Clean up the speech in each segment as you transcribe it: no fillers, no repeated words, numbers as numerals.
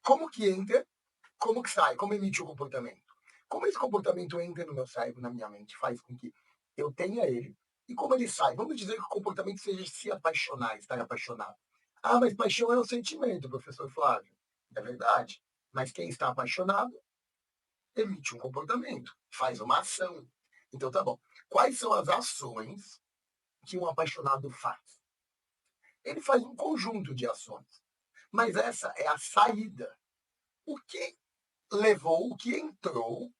como que entra, como que sai, como emite o comportamento. Como esse comportamento entra no meu cérebro, na minha mente, faz com que eu tenha ele, e como ele sai. Vamos dizer que o comportamento seja se apaixonar, estar apaixonado. Ah, mas paixão é um sentimento, professor Flávio. É verdade. Mas quem está apaixonado emite um comportamento, faz uma ação. Então tá bom. Quais são as ações que um apaixonado faz? Ele faz um conjunto de ações. Mas essa é a saída. O que levou, o que entrou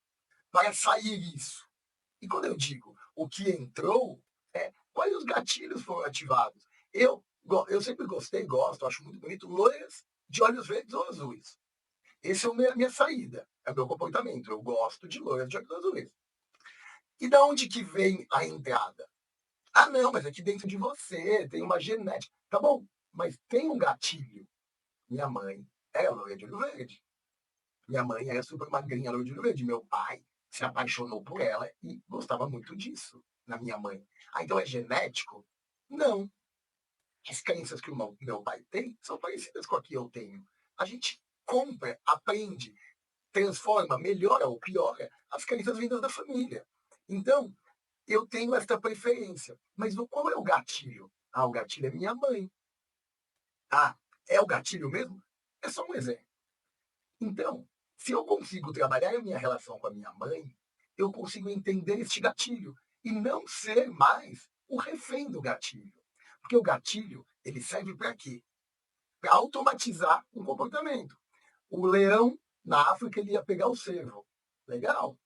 para sair isso? E quando eu digo o que entrou, quais os gatilhos foram ativados? Eu sempre gostei, gosto, acho muito bonito, loiras de olhos verdes ou azuis. Essa é a minha saída, é o meu comportamento. Eu gosto de loiras de olhos azuis. E da onde que vem a entrada? Ah, não, mas aqui dentro de você tem uma genética. Tá bom, mas tem um gatilho. Minha mãe era loira de olho verde. Minha mãe era super magrinha, loira de olho verde. Meu pai se apaixonou por ela e gostava muito disso na minha mãe. Ah, então é genético? Não. As crenças que o meu pai tem são parecidas com a que eu tenho. A gente compra, aprende, transforma, melhora ou piora as crenças vindas da família. Então, eu tenho esta preferência. Mas qual é o gatilho? Ah, o gatilho é minha mãe. Ah, é o gatilho mesmo? É só um exemplo. Então, se eu consigo trabalhar a minha relação com a minha mãe, eu consigo entender este gatilho e não ser mais o refém do gatilho. Porque o gatilho, ele serve para quê? Para automatizar um comportamento. O leão, na África, ele ia pegar o cervo. Legal.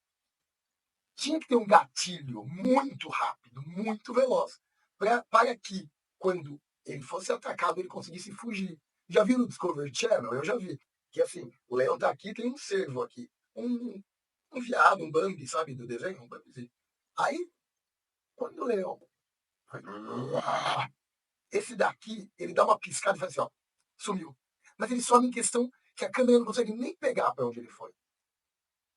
Tinha que ter um gatilho muito rápido, muito veloz, para que, quando ele fosse atacado, ele conseguisse fugir. Já viu no Discovery Channel? Eu já vi. Que assim, o leão tá aqui, tem um cervo aqui. Um viado, um Bambi, sabe, do desenho? Um Bambizinho. Aí, quando o leão. Esse daqui, ele dá uma piscada e faz assim, ó. Sumiu. Mas ele some em questão que a câmera não consegue nem pegar para onde ele foi.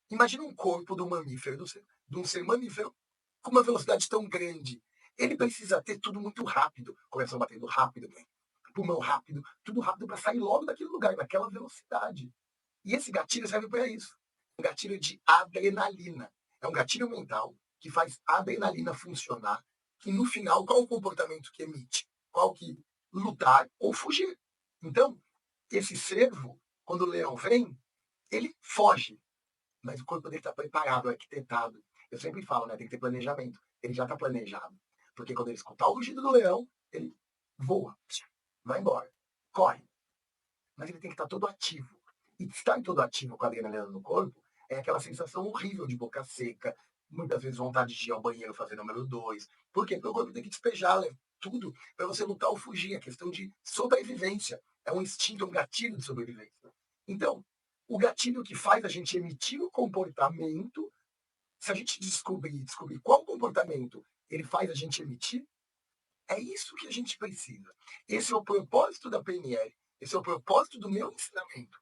Imagina um corpo do mamífero, de um ser mamífero, com uma velocidade tão grande. Ele precisa ter tudo muito rápido. Coração batendo rápido, pulmão rápido, tudo rápido para sair logo daquele lugar, naquela velocidade. E esse gatilho serve para isso. Um gatilho de adrenalina. É um gatilho mental que faz a adrenalina funcionar. E no final, qual o comportamento que emite? Qual que lutar ou fugir? Então, esse cervo, quando o leão vem, ele foge, mas o corpo dele está preparado, arquitetado. Eu sempre falo, né? Tem que ter planejamento. Ele já está planejado. Porque quando ele escutar o rugido do leão, ele voa, vai embora, corre. Mas ele tem que estar todo ativo. E estar todo ativo com a adrenalina no corpo é aquela sensação horrível de boca seca, muitas vezes vontade de ir ao banheiro fazer número 2. Por quê? Porque o corpo tem que despejar tudo para você lutar ou fugir. É questão de sobrevivência. É um instinto, um gatilho de sobrevivência. Então, o gatilho que faz a gente emitir o comportamento, se a gente descobrir qual comportamento ele faz a gente emitir, é isso que a gente precisa. Esse é o propósito da PNL. Esse é o propósito do meu ensinamento.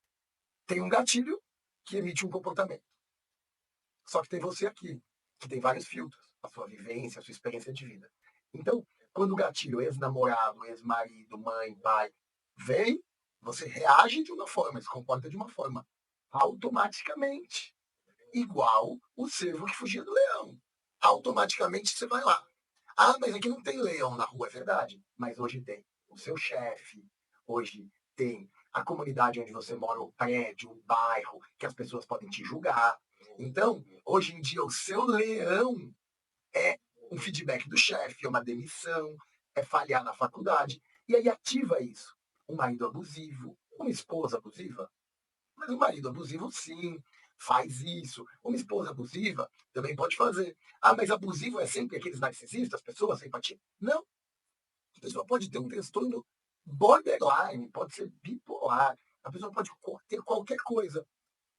Tem um gatilho que emite um comportamento. Só que tem você aqui, que tem vários filtros. A sua vivência, a sua experiência de vida. Então, quando o gatilho, ex-namorado, ex-marido, mãe, pai, vem, você reage de uma forma, se comporta de uma forma. Automaticamente. Igual o cervo que fugia do leão. Automaticamente você vai lá. Ah, mas aqui não tem leão na rua, é verdade. Mas hoje tem o seu chefe, hoje tem a comunidade onde você mora, o prédio, o bairro, que as pessoas podem te julgar. Então, hoje em dia, o seu leão é um feedback do chefe, é uma demissão, é falhar na faculdade. E aí ativa isso. Um marido abusivo, uma esposa abusiva. Mas o marido abusivo, sim, faz isso. Uma esposa abusiva também pode fazer. Ah, mas abusivo é sempre aqueles narcisistas, pessoas sem empatia? Não. A pessoa pode ter um transtorno borderline, pode ser bipolar, a pessoa pode ter qualquer coisa.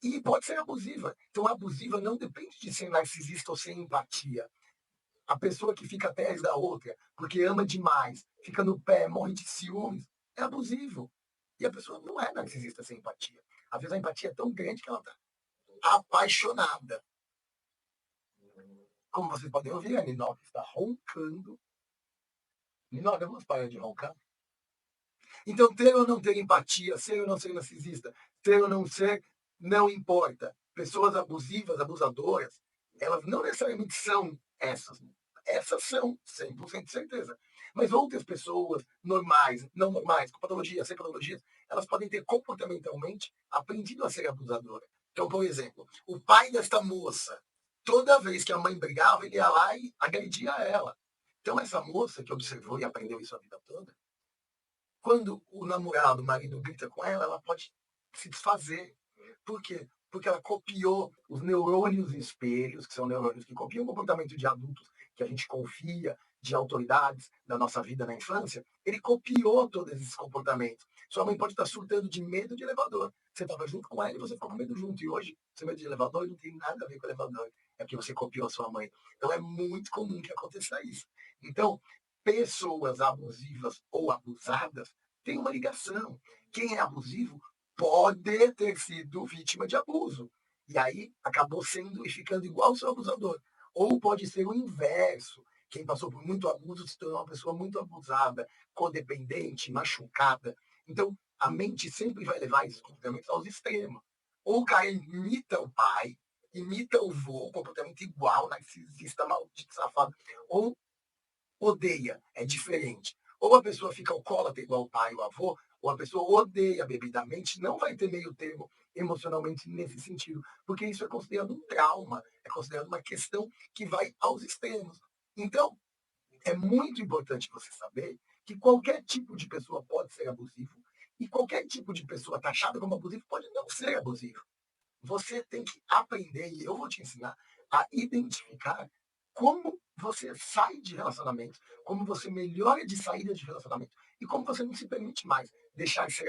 E pode ser abusiva. Então, a abusiva não depende de ser narcisista ou sem empatia. A pessoa que fica atrás da outra, porque ama demais, fica no pé, morre de ciúmes, é abusivo. E a pessoa não é narcisista sem empatia. Às vezes a empatia é tão grande que ela está apaixonada. Como vocês podem ouvir, a Ninoca está roncando. Ninoca, vamos parar de roncar? Então, ter ou não ter empatia, ser ou não ser narcisista, ter ou não ser, não importa. Pessoas abusivas, abusadoras, elas não necessariamente são essas. Essas são, 100% de certeza. Mas outras pessoas normais, não normais, com patologias, sem patologias, elas podem ter comportamentalmente aprendido a ser abusadora. Então, por exemplo, o pai desta moça, toda vez que a mãe brigava, ele ia lá e agredia ela. Então, essa moça que observou e aprendeu isso a vida toda, quando o namorado, o marido grita com ela, ela pode se desfazer. Por quê? Porque ela copiou os neurônios espelhos, que são neurônios que copiam o comportamento de adultos que a gente confia, de autoridades da nossa vida na infância. Ele copiou todos esses comportamentos. Sua mãe pode estar surtando de medo de elevador. Você estava junto com ela e você ficou com medo junto. E hoje, você medo de elevador não tem nada a ver com elevador. É porque você copiou a sua mãe. Então é muito comum que aconteça isso. Então, pessoas abusivas ou abusadas têm uma ligação. Quem é abusivo pode ter sido vítima de abuso. E aí acabou sendo e ficando igual ao seu abusador. Ou pode ser o inverso. Quem passou por muito abuso se tornou uma pessoa muito abusada, codependente, machucada. Então, a mente sempre vai levar esses comportamentos aos extremos. Ou o cara imita o pai, imita o vô, comportamento igual, narcisista, maldito, safado. Ou odeia, é diferente. Ou a pessoa fica alcoólatra igual o pai, o avô, ou a pessoa odeia bebidamente, não vai ter meio termo emocionalmente nesse sentido, porque isso é considerado um trauma, é considerado uma questão que vai aos extremos. Então, é muito importante você saber que qualquer tipo de pessoa pode ser abusivo e qualquer tipo de pessoa taxada como abusivo pode não ser abusivo. Você tem que aprender, e eu vou te ensinar, a identificar como você sai de relacionamento, como você melhora de saída de relacionamento e como você não se permite mais deixar de ser